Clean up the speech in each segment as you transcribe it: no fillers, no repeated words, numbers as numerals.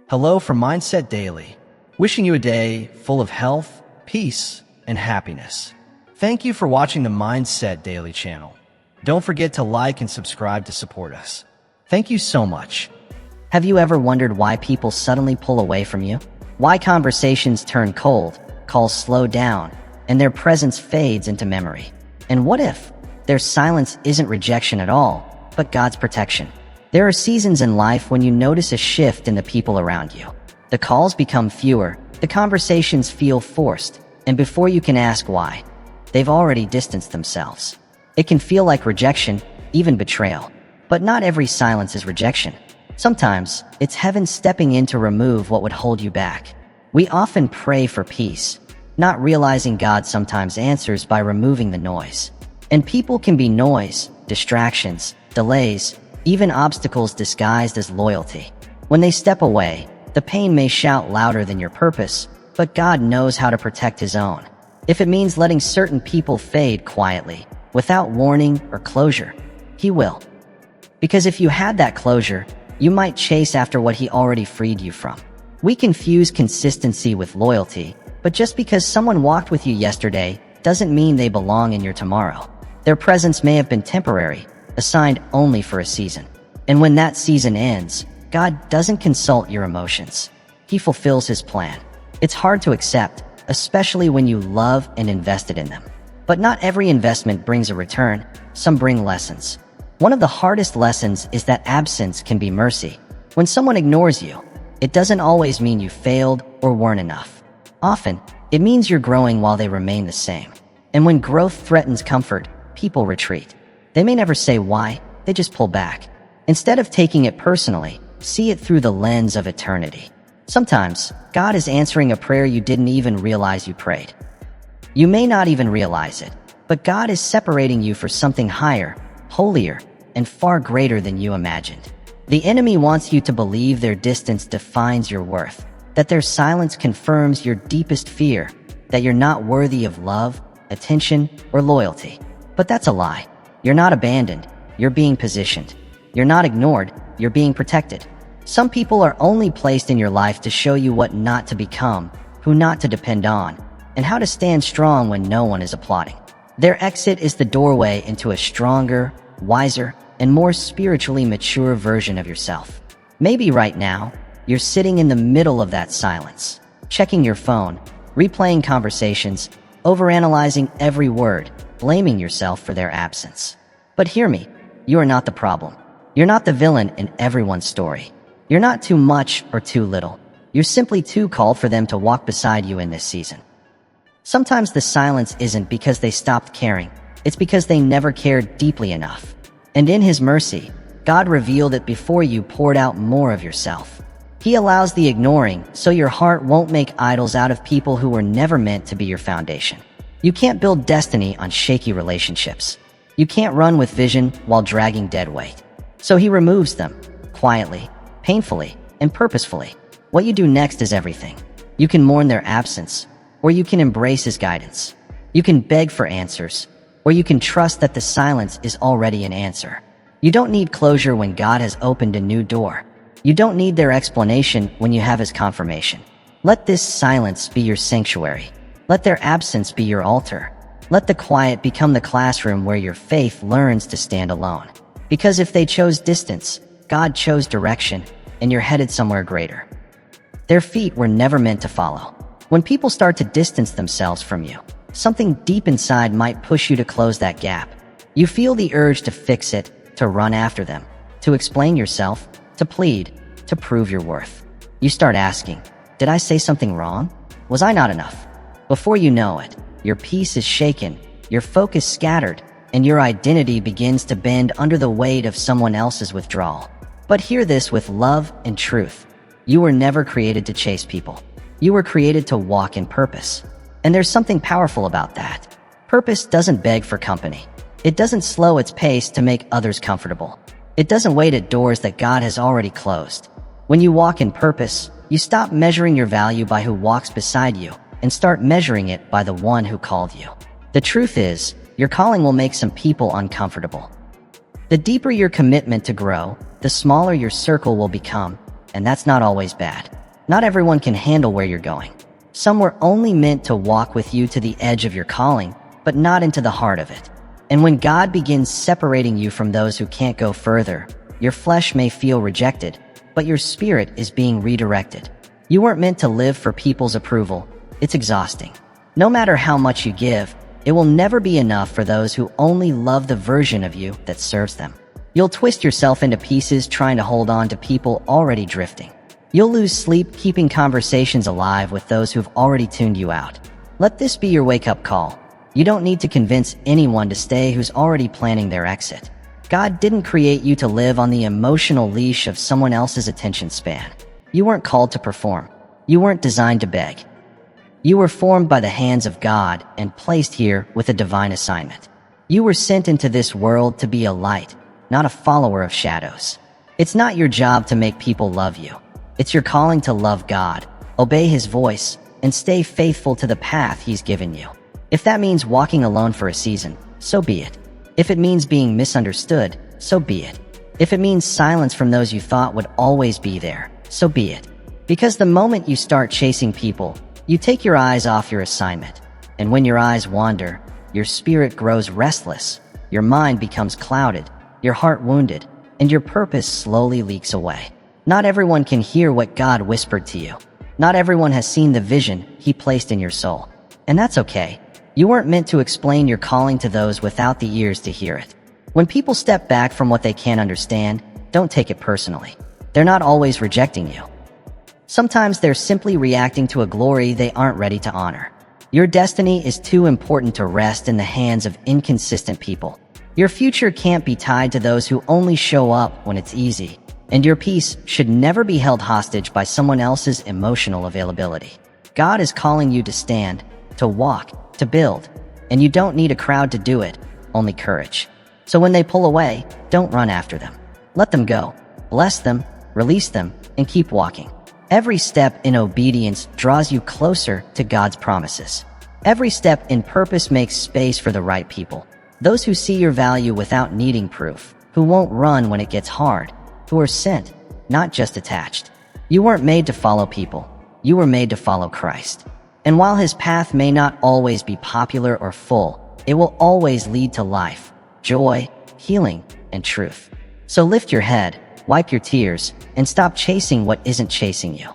Hello from Mindset Daily, wishing you a day full of health, peace, and happiness. Thank you for watching the Mindset Daily channel. Don't forget to like and subscribe to support us. Thank you so much. Have you ever wondered why people suddenly pull away from you? Why conversations turn cold, calls slow down, and their presence fades into memory? And what if their silence isn't rejection at all, but God's protection? There are seasons in life when you notice a shift in the people around you. The calls become fewer, the conversations feel forced, and before you can ask why, they've already distanced themselves. It can feel like rejection, even betrayal. But not every silence is rejection. Sometimes, it's heaven stepping in to remove what would hold you back. We often pray for peace, not realizing God sometimes answers by removing the noise. And people can be noise, distractions, delays, even obstacles disguised as loyalty. When they step away, the pain may shout louder than your purpose, but God knows how to protect His own. If it means letting certain people fade quietly, without warning or closure, He will. Because if you had that closure, you might chase after what He already freed you from. We confuse consistency with loyalty, but just because someone walked with you yesterday doesn't mean they belong in your tomorrow. Their presence may have been temporary, assigned only for a season. And when that season ends, God doesn't consult your emotions. He fulfills His plan. It's hard to accept, especially when you love and invested in them. But not every investment brings a return. Some bring lessons. One of the hardest lessons is that absence can be mercy. When someone ignores you, it doesn't always mean you failed or weren't enough. Often, it means you're growing while they remain the same. And when growth threatens comfort, people retreat. They may never say why, they just pull back. Instead of taking it personally, see it through the lens of eternity. Sometimes, God is answering a prayer you didn't even realize you prayed. You may not even realize it, but God is separating you for something higher, holier, and far greater than you imagined. The enemy wants you to believe their distance defines your worth, that their silence confirms your deepest fear, that you're not worthy of love, attention, or loyalty. But that's a lie. You're not abandoned, you're being positioned. You're not ignored, you're being protected. Some people are only placed in your life to show you what not to become, who not to depend on, and how to stand strong when no one is applauding. Their exit is the doorway into a stronger, wiser, and more spiritually mature version of yourself. Maybe right now, you're sitting in the middle of that silence, checking your phone, replaying conversations, overanalyzing every word, blaming yourself for their absence. But hear me, you are not the problem. You're not the villain in everyone's story. You're not too much or too little. You're simply too called for them to walk beside you in this season. Sometimes the silence isn't because they stopped caring. It's because they never cared deeply enough. And in His mercy, God revealed it before you poured out more of yourself. He allows the ignoring so your heart won't make idols out of people who were never meant to be your foundation. You can't build destiny on shaky relationships. You can't run with vision while dragging dead weight. So He removes them, quietly, painfully, and purposefully. What you do next is everything. You can mourn their absence, or you can embrace His guidance. You can beg for answers, or you can trust that the silence is already an answer. You don't need closure when God has opened a new door. You don't need their explanation when you have His confirmation. Let this silence be your sanctuary. Let their absence be your altar. Let the quiet become the classroom where your faith learns to stand alone. Because if they chose distance, God chose direction, and you're headed somewhere greater. Their feet were never meant to follow. When people start to distance themselves from you, something deep inside might push you to close that gap. You feel the urge to fix it, to run after them, to explain yourself, to plead, to prove your worth. You start asking, did I say something wrong? Was I not enough? Before you know it, your peace is shaken, your focus scattered, and your identity begins to bend under the weight of someone else's withdrawal. But hear this with love and truth. You were never created to chase people. You were created to walk in purpose. And there's something powerful about that. Purpose doesn't beg for company. It doesn't slow its pace to make others comfortable. It doesn't wait at doors that God has already closed. When you walk in purpose, you stop measuring your value by who walks beside you and start measuring it by the one who called you. The truth is, your calling will make some people uncomfortable. The deeper your commitment to grow, the smaller your circle will become, and that's not always bad. Not everyone can handle where you're going. Some were only meant to walk with you to the edge of your calling, but not into the heart of it. And when God begins separating you from those who can't go further, your flesh may feel rejected, but your spirit is being redirected. You weren't meant to live for people's approval. It's exhausting. No matter how much you give, it will never be enough for those who only love the version of you that serves them. You'll twist yourself into pieces trying to hold on to people already drifting. You'll lose sleep keeping conversations alive with those who've already tuned you out. Let this be your wake-up call. You don't need to convince anyone to stay who's already planning their exit. God didn't create you to live on the emotional leash of someone else's attention span. You weren't called to perform. You weren't designed to beg. You were formed by the hands of God and placed here with a divine assignment. You were sent into this world to be a light, not a follower of shadows. It's not your job to make people love you. It's your calling to love God, obey His voice, and stay faithful to the path He's given you. If that means walking alone for a season, so be it. If it means being misunderstood, so be it. If it means silence from those you thought would always be there, so be it. Because the moment you start chasing people, you take your eyes off your assignment. And when your eyes wander, your spirit grows restless, your mind becomes clouded, your heart wounded, and your purpose slowly leaks away. Not everyone can hear what God whispered to you. Not everyone has seen the vision He placed in your soul. And that's okay. You weren't meant to explain your calling to those without the ears to hear it. When people step back from what they can't understand, don't take it personally. They're not always rejecting you. Sometimes they're simply reacting to a glory they aren't ready to honor. Your destiny is too important to rest in the hands of inconsistent people. Your future can't be tied to those who only show up when it's easy. And your peace should never be held hostage by someone else's emotional availability. God is calling you to stand, to walk, to build. And you don't need a crowd to do it, only courage. So when they pull away, don't run after them. Let them go. Bless them, release them, and keep walking. Every step in obedience draws you closer to God's promises. Every step in purpose makes space for the right people. Those who see your value without needing proof, who won't run when it gets hard, who are sent, not just attached. You weren't made to follow people. You were made to follow Christ. And while His path may not always be popular or full, it will always lead to life, joy, healing, and truth. So lift your head, wipe your tears, and stop chasing what isn't chasing you.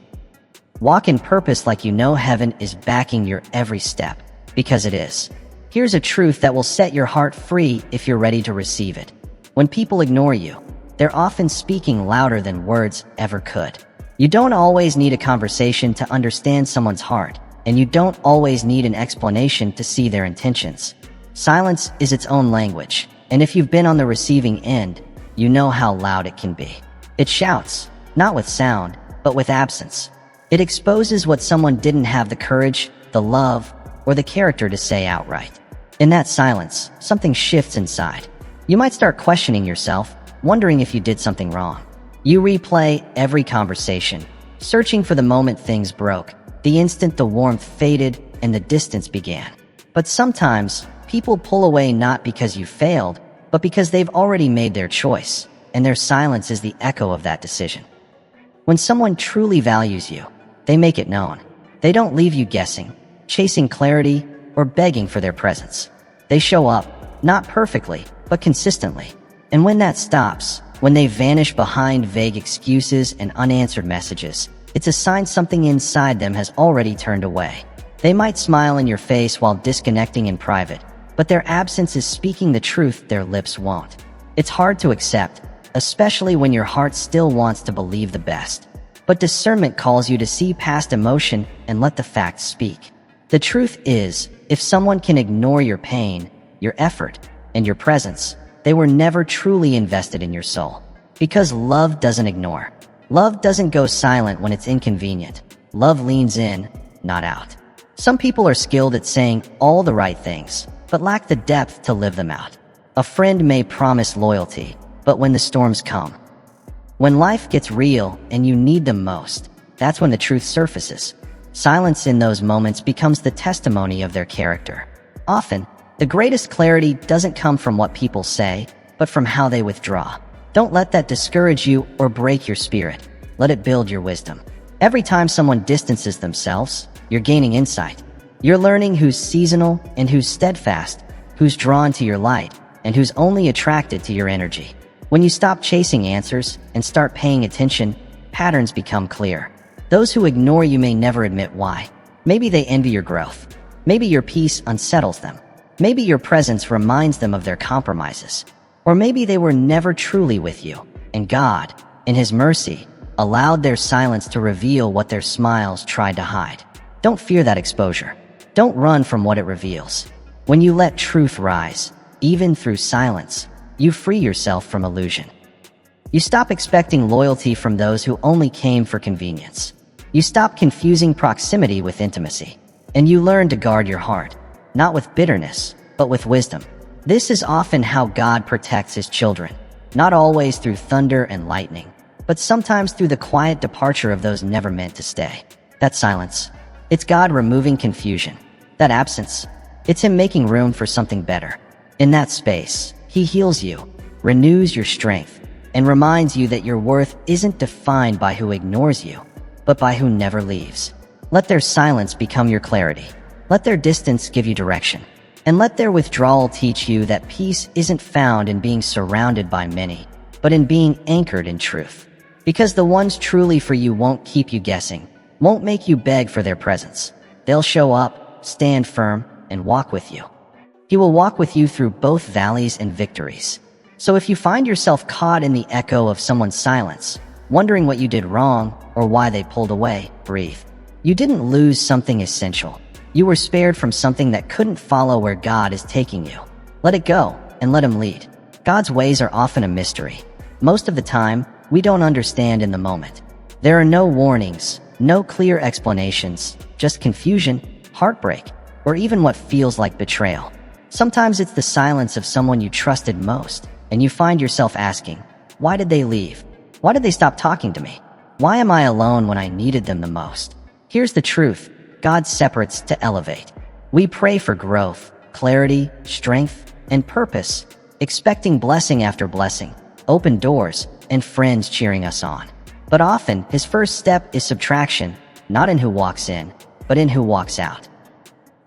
Walk in purpose like you know heaven is backing your every step, because it is. Here's a truth that will set your heart free if you're ready to receive it. When people ignore you, they're often speaking louder than words ever could. You don't always need a conversation to understand someone's heart, and you don't always need an explanation to see their intentions. Silence is its own language, and if you've been on the receiving end, you know how loud it can be. It shouts, not with sound, but with absence. It exposes what someone didn't have the courage, the love, or the character to say outright. In that silence, something shifts inside. You might start questioning yourself, wondering if you did something wrong. You replay every conversation, searching for the moment things broke, the instant the warmth faded and the distance began. But sometimes, people pull away not because you failed, but because they've already made their choice, and their silence is the echo of that decision. When someone truly values you, they make it known. They don't leave you guessing, chasing clarity, or begging for their presence. They show up, not perfectly, but consistently. And when that stops, when they vanish behind vague excuses and unanswered messages, it's a sign something inside them has already turned away. They might smile in your face while disconnecting in private, but their absence is speaking the truth their lips won't. It's hard to accept, especially when your heart still wants to believe the best. But discernment calls you to see past emotion and let the facts speak. The truth is, if someone can ignore your pain, your effort, and your presence, they were never truly invested in your soul. Because love doesn't ignore. Love doesn't go silent when it's inconvenient. Love leans in, not out. Some people are skilled at saying all the right things, but lack the depth to live them out. A friend may promise loyalty, but when the storms come, when life gets real and you need them most, that's when the truth surfaces. Silence in those moments becomes the testimony of their character. Often, the greatest clarity doesn't come from what people say, but from how they withdraw. Don't let that discourage you or break your spirit. Let it build your wisdom. Every time someone distances themselves, you're gaining insight. You're learning who's seasonal and who's steadfast, who's drawn to your light, and who's only attracted to your energy. When you stop chasing answers and start paying attention, patterns become clear. Those who ignore you may never admit why. Maybe they envy your growth. Maybe your peace unsettles them. Maybe your presence reminds them of their compromises. Or maybe they were never truly with you, and God, in His mercy, allowed their silence to reveal what their smiles tried to hide. Don't fear that exposure. Don't run from what it reveals. When you let truth rise, even through silence, you free yourself from illusion. You stop expecting loyalty from those who only came for convenience. You stop confusing proximity with intimacy. And you learn to guard your heart, not with bitterness, but with wisdom. This is often how God protects His children, not always through thunder and lightning, but sometimes through the quiet departure of those never meant to stay. That silence, it's God removing confusion. That absence, it's Him making room for something better. In that space, He heals you, renews your strength, and reminds you that your worth isn't defined by who ignores you, but by who never leaves. Let their silence become your clarity. Let their distance give you direction. And let their withdrawal teach you that peace isn't found in being surrounded by many, but in being anchored in truth. Because the ones truly for you won't keep you guessing, won't make you beg for their presence. They'll show up, stand firm, and walk with you. He will walk with you through both valleys and victories. So if you find yourself caught in the echo of someone's silence, wondering what you did wrong or why they pulled away, breathe. You didn't lose something essential. You were spared from something that couldn't follow where God is taking you. Let it go and let Him lead. God's ways are often a mystery. Most of the time, we don't understand in the moment. There are no warnings, no clear explanations, just confusion, heartbreak, or even what feels like betrayal. Sometimes it's the silence of someone you trusted most, and you find yourself asking, why did they leave? Why did they stop talking to me? Why am I alone when I needed them the most? Here's the truth. God separates to elevate. We pray for growth, clarity, strength, and purpose, expecting blessing after blessing, open doors, and friends cheering us on. But often, His first step is subtraction, not in who walks in, but in who walks out.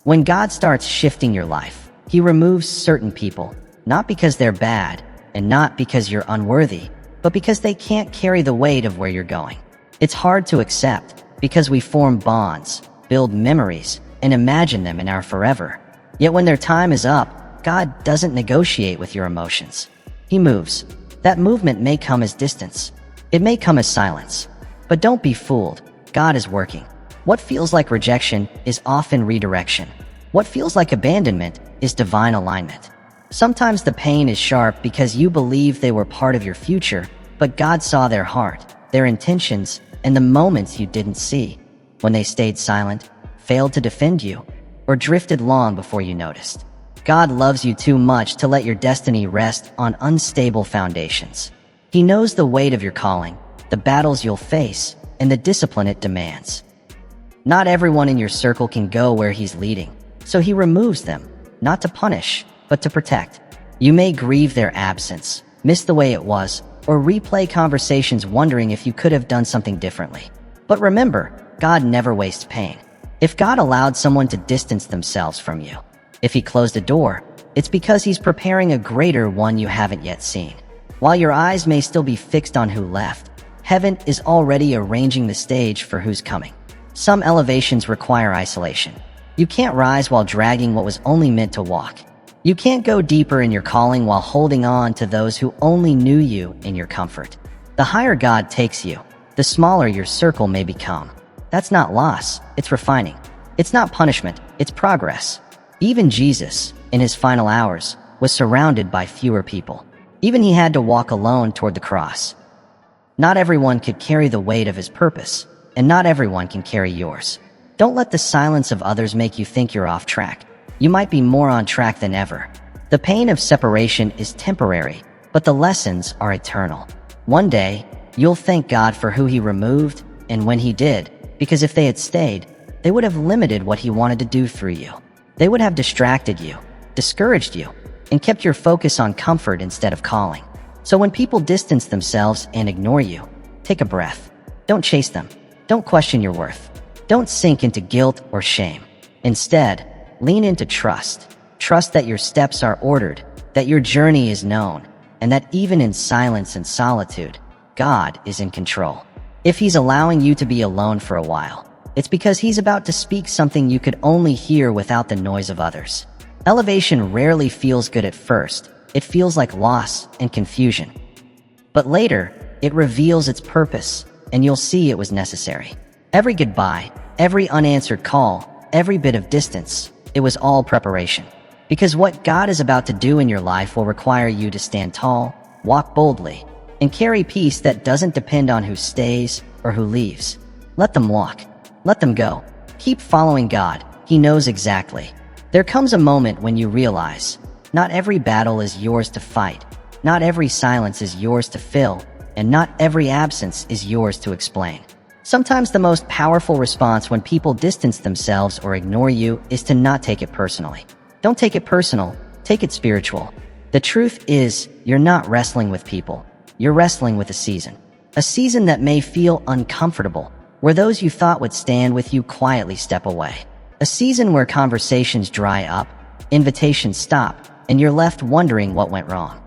When God starts shifting your life, He removes certain people, not because they're bad, and not because you're unworthy, but because they can't carry the weight of where you're going. It's hard to accept, because we form bonds, build memories, and imagine them in our forever. Yet when their time is up, God doesn't negotiate with your emotions. He moves. That movement may come as distance. It may come as silence. But don't be fooled. God is working. What feels like rejection is often redirection. What feels like abandonment is divine alignment. Sometimes the pain is sharp because you believe they were part of your future, but God saw their heart, their intentions, and the moments you didn't see. When they stayed silent, failed to defend you, or drifted long before you noticed. God loves you too much to let your destiny rest on unstable foundations. He knows the weight of your calling, the battles you'll face, and the discipline it demands. Not everyone in your circle can go where He's leading, so He removes them, not to punish, but to protect. You may grieve their absence, miss the way it was, or replay conversations wondering if you could have done something differently. But remember, God never wastes pain. If God allowed someone to distance themselves from you, if He closed a door, it's because He's preparing a greater one you haven't yet seen. While your eyes may still be fixed on who left, heaven is already arranging the stage for who's coming. Some elevations require isolation. You can't rise while dragging what was only meant to walk. You can't go deeper in your calling while holding on to those who only knew you in your comfort. The higher God takes you, the smaller your circle may become. That's not loss, it's refining. It's not punishment, it's progress. Even Jesus, in His final hours, was surrounded by fewer people. Even He had to walk alone toward the cross. Not everyone could carry the weight of His purpose, and not everyone can carry yours. Don't let the silence of others make you think you're off track. You might be more on track than ever. The pain of separation is temporary, but the lessons are eternal. One day, you'll thank God for who He removed and when He did, because if they had stayed, they would have limited what He wanted to do through you. They would have distracted you, discouraged you, and kept your focus on comfort instead of calling. So when people distance themselves and ignore you, take a breath. Don't chase them. Don't question your worth. Don't sink into guilt or shame. Instead, lean into trust. Trust that your steps are ordered, that your journey is known, and that even in silence and solitude, God is in control. If He's allowing you to be alone for a while, it's because He's about to speak something you could only hear without the noise of others. Elevation rarely feels good at first. It feels like loss and confusion. But later, it reveals its purpose, and you'll see it was necessary. Every goodbye, every unanswered call, every bit of distance, it was all preparation. Because what God is about to do in your life will require you to stand tall, walk boldly, and carry peace that doesn't depend on who stays or who leaves. Let them walk. Let them go. Keep following God. He knows exactly. There comes a moment when you realize, not every battle is yours to fight, not every silence is yours to fill, and not every absence is yours to explain. Sometimes the most powerful response when people distance themselves or ignore you is to not take it personally. Don't take it personal, take it spiritual. The truth is, you're not wrestling with people. You're wrestling with a season. A season that may feel uncomfortable, where those you thought would stand with you quietly step away. A season where conversations dry up, invitations stop, and you're left wondering what went wrong.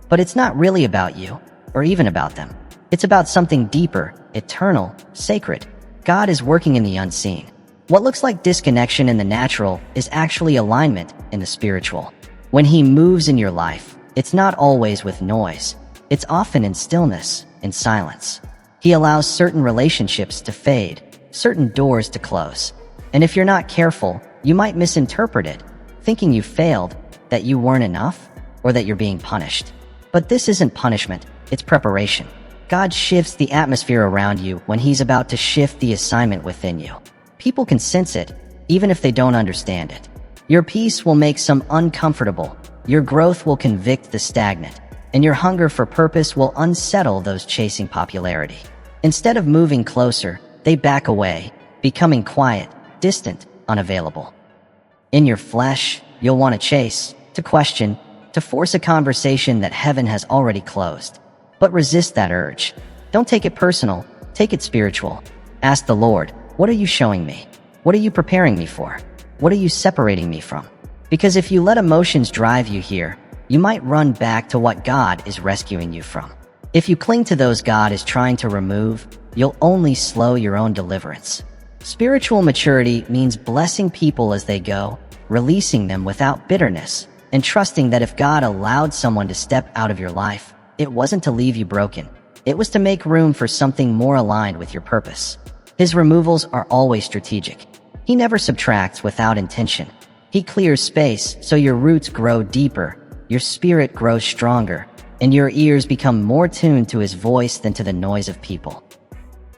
But it's not really about you, or even about them. It's about something deeper, eternal, sacred. God is working in the unseen. What looks like disconnection in the natural is actually alignment in the spiritual. When He moves in your life, it's not always with noise. It's often in stillness, in silence. He allows certain relationships to fade, certain doors to close. And if you're not careful, you might misinterpret it, thinking you failed, that you weren't enough, or that you're being punished. But this isn't punishment, it's preparation. God shifts the atmosphere around you when He's about to shift the assignment within you. People can sense it, even if they don't understand it. Your peace will make some uncomfortable, your growth will convict the stagnant, and your hunger for purpose will unsettle those chasing popularity. Instead of moving closer, they back away, becoming quiet, distant, unavailable. In your flesh, you'll want to chase, to question, to force a conversation that heaven has already closed. But resist that urge. Don't take it personal, take it spiritual. Ask the Lord, what are you showing me? What are you preparing me for? What are you separating me from? Because if you let emotions drive you here, you might run back to what God is rescuing you from. If you cling to those God is trying to remove, you'll only slow your own deliverance. Spiritual maturity means blessing people as they go, releasing them without bitterness, and trusting that if God allowed someone to step out of your life, it wasn't to leave you broken. It was to make room for something more aligned with your purpose. His removals are always strategic. He never subtracts without intention. He clears space so your roots grow deeper, your spirit grows stronger, and your ears become more tuned to His voice than to the noise of people.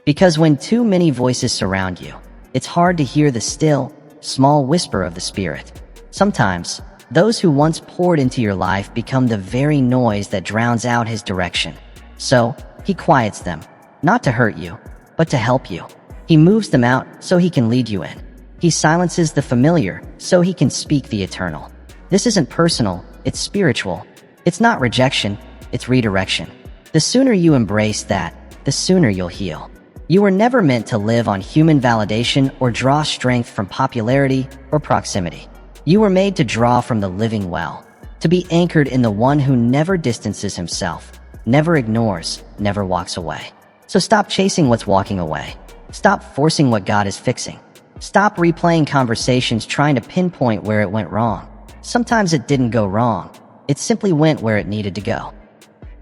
Because when too many voices surround you, it's hard to hear the still, small whisper of the Spirit. Sometimes, those who once poured into your life become the very noise that drowns out His direction. So, He quiets them, not to hurt you, but to help you. He moves them out so He can lead you in. He silences the familiar so He can speak the eternal. This isn't personal, it's spiritual. It's not rejection, it's redirection. The sooner you embrace that, the sooner you'll heal. You were never meant to live on human validation or draw strength from popularity or proximity. You were made to draw from the living well, to be anchored in the one who never distances himself, never ignores, never walks away. So stop chasing what's walking away. Stop forcing what God is fixing. Stop replaying conversations trying to pinpoint where it went wrong. Sometimes it didn't go wrong. It simply went where it needed to go.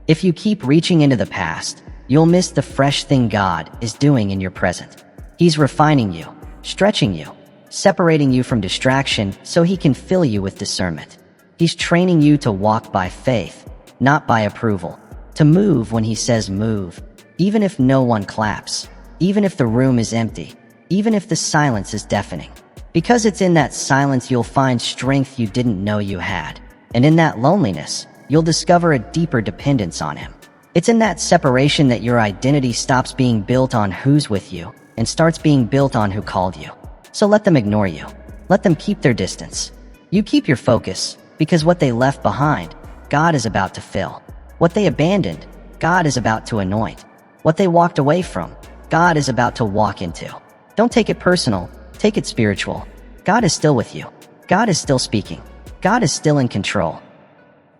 If you keep reaching into the past, you'll miss the fresh thing God is doing in your present. He's refining you, stretching you, separating you from distraction so He can fill you with discernment. He's training you to walk by faith, not by approval, to move when He says move, even if no one claps, even if the room is empty, even if the silence is deafening. Because it's in that silence you'll find strength you didn't know you had. And in that loneliness, you'll discover a deeper dependence on Him. It's in that separation that your identity stops being built on who's with you and starts being built on who called you. So let them ignore you. Let them keep their distance. You keep your focus, because what they left behind, God is about to fill. What they abandoned, God is about to anoint. What they walked away from, God is about to walk into. Don't take it personal, take it spiritual. God is still with you. God is still speaking. God is still in control.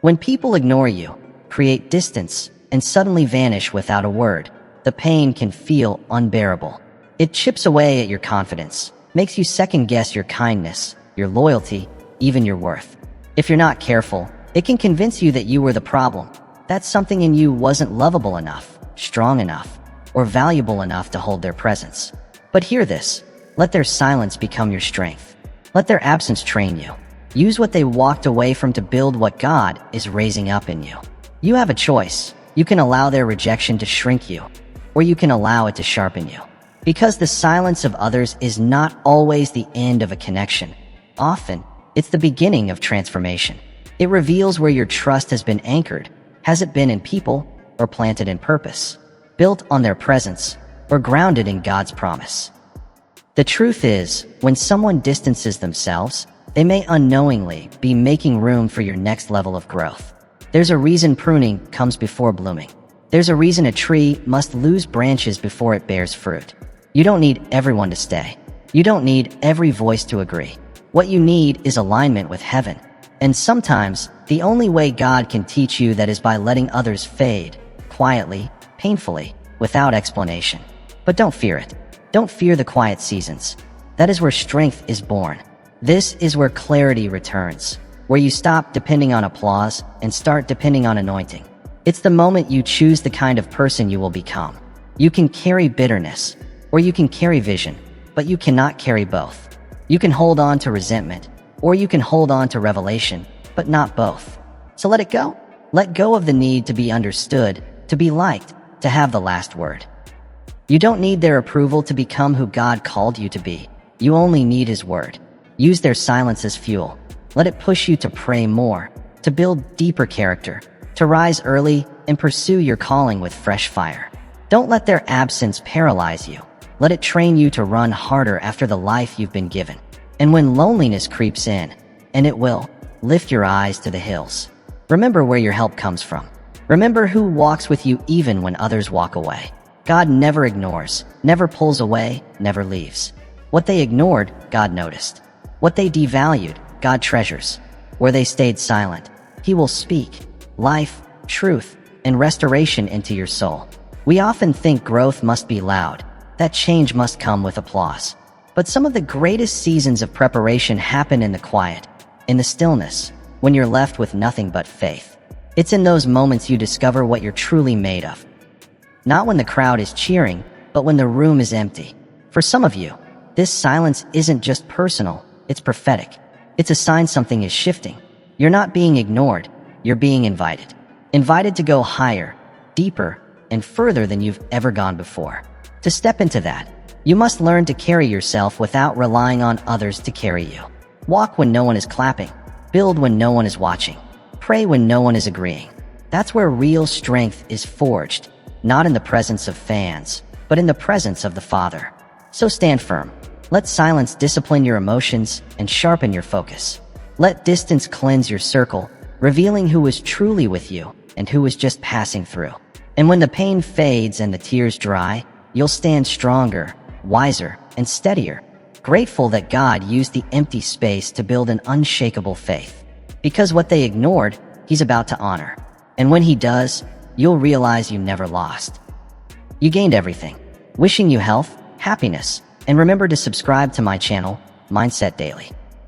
When people ignore you, create distance, and suddenly vanish without a word, the pain can feel unbearable. It chips away at your confidence, makes you second-guess your kindness, your loyalty, even your worth. If you're not careful, it can convince you that you were the problem, that something in you wasn't lovable enough, strong enough, or valuable enough to hold their presence. But hear this, let their silence become your strength. Let their absence train you. Use what they walked away from to build what God is raising up in you. You have a choice. You can allow their rejection to shrink you, or you can allow it to sharpen you. Because the silence of others is not always the end of a connection. Often, it's the beginning of transformation. It reveals where your trust has been anchored. Has it been in people, or planted in purpose? Built on their presence, or grounded in God's promise? The truth is, when someone distances themselves, they may unknowingly be making room for your next level of growth. There's a reason pruning comes before blooming. There's a reason a tree must lose branches before it bears fruit. You don't need everyone to stay. You don't need every voice to agree. What you need is alignment with heaven. And sometimes, the only way God can teach you that is by letting others fade, quietly, painfully, without explanation. But don't fear it. Don't fear the quiet seasons. That is where strength is born. This is where clarity returns, where you stop depending on applause and start depending on anointing. It's the moment you choose the kind of person you will become. You can carry bitterness, or you can carry vision, but you cannot carry both. You can hold on to resentment, or you can hold on to revelation, but not both. So let it go. Let go of the need to be understood, to be liked, to have the last word. You don't need their approval to become who God called you to be. You only need His word. Use their silence as fuel. Let it push you to pray more, to build deeper character, to rise early and pursue your calling with fresh fire. Don't let their absence paralyze you. Let it train you to run harder after the life you've been given. And when loneliness creeps in, and it will, lift your eyes to the hills. Remember where your help comes from. Remember who walks with you even when others walk away. God never ignores, never pulls away, never leaves. What they ignored, God noticed. What they devalued, God treasures. Where they stayed silent, He will speak life, truth, and restoration into your soul. We often think growth must be loud, that change must come with applause. But some of the greatest seasons of preparation happen in the quiet, in the stillness, when you're left with nothing but faith. It's in those moments you discover what you're truly made of. Not when the crowd is cheering, but when the room is empty. For some of you, this silence isn't just personal, it's prophetic. It's a sign something is shifting. You're not being ignored, you're being invited. Invited to go higher, deeper, and further than you've ever gone before. To step into that, you must learn to carry yourself without relying on others to carry you. Walk when no one is clapping. Build when no one is watching. Pray when no one is agreeing. That's where real strength is forged, not in the presence of fans, but in the presence of the Father. So stand firm. Let silence discipline your emotions and sharpen your focus. Let distance cleanse your circle, revealing who is truly with you and who is just passing through. And when the pain fades and the tears dry, you'll stand stronger, wiser, and steadier, grateful that God used the empty space to build an unshakable faith. Because what they ignored, He's about to honor. And when He does, you'll realize you never lost. You gained everything. Wishing you health, happiness, and remember to subscribe to my channel, Mindset Daily.